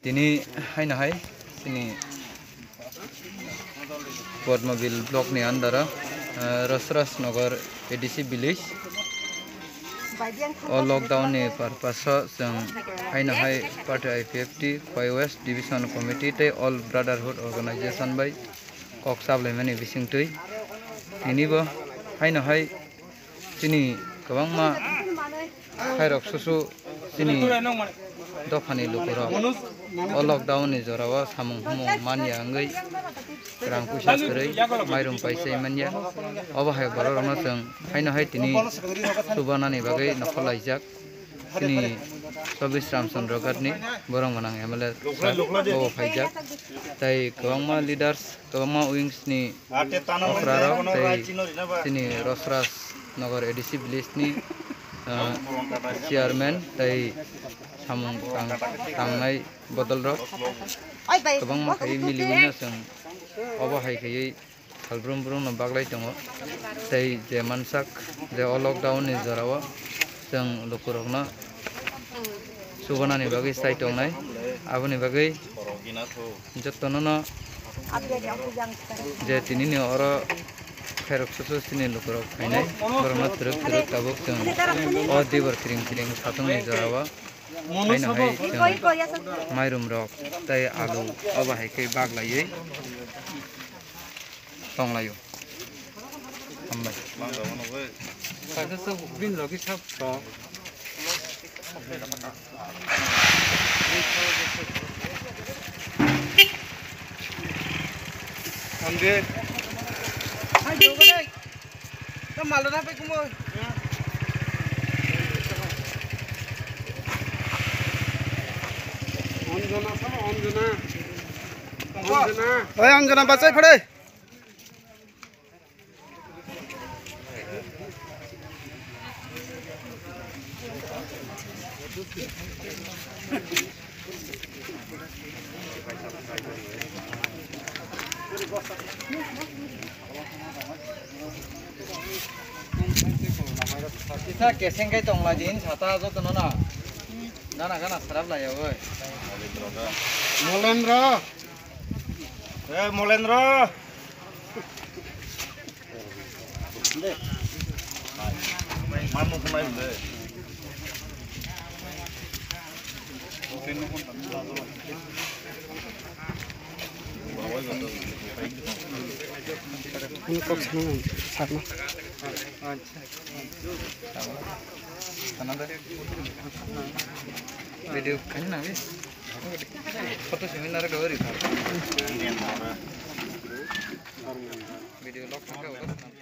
Ini hai na hai sini Padmabil block ni andara Rasras Nagar ADC village lockdown ni purpose jeng hai na hai party IPFT Khoi West Division Committee te All Brotherhood Organization by kok sablai mani bising tui ini bo hai na hai sini kabang ma hai rok susu sini dofani lukura lockdown ni jorawa samung humung mania ngai rang puisa krai mairum paisa mania oba hai bororona jeng hai na hai tini subana ni bagai nakolaijak sini Sobis Ramchandra Gatni borong manang MLA obo phaijak tai kabangma leaders kabangma wings ni okraro tai sini Rosras Nagar ADC village ni chairman tai samung tangnai bodol rok kabangma khai miliwina jeng obo hai khai halbrum brum na baglai tongo tai je mansak je lockdown ni jorawa jeng lukurokna subana ni bagai sai tongnai aboni bagai jottono je tini ni oro khairok susu sini lukurok khainai borona truk tabuk jeng o dibor kring kring satung ni jorawa hai na hai jeng mairum rok tai alu oba hai kai baglai tonglayo ambai kada sa bin roki sab to amde hai jogo dai ta malo na pe kumo anjana sama anjana oi anjana bachai phade kita keseng kai tong lajin sata jo tono na nana kana sarap la ya oi Molendra le manu kumai le video kan na foto seminar dori video lock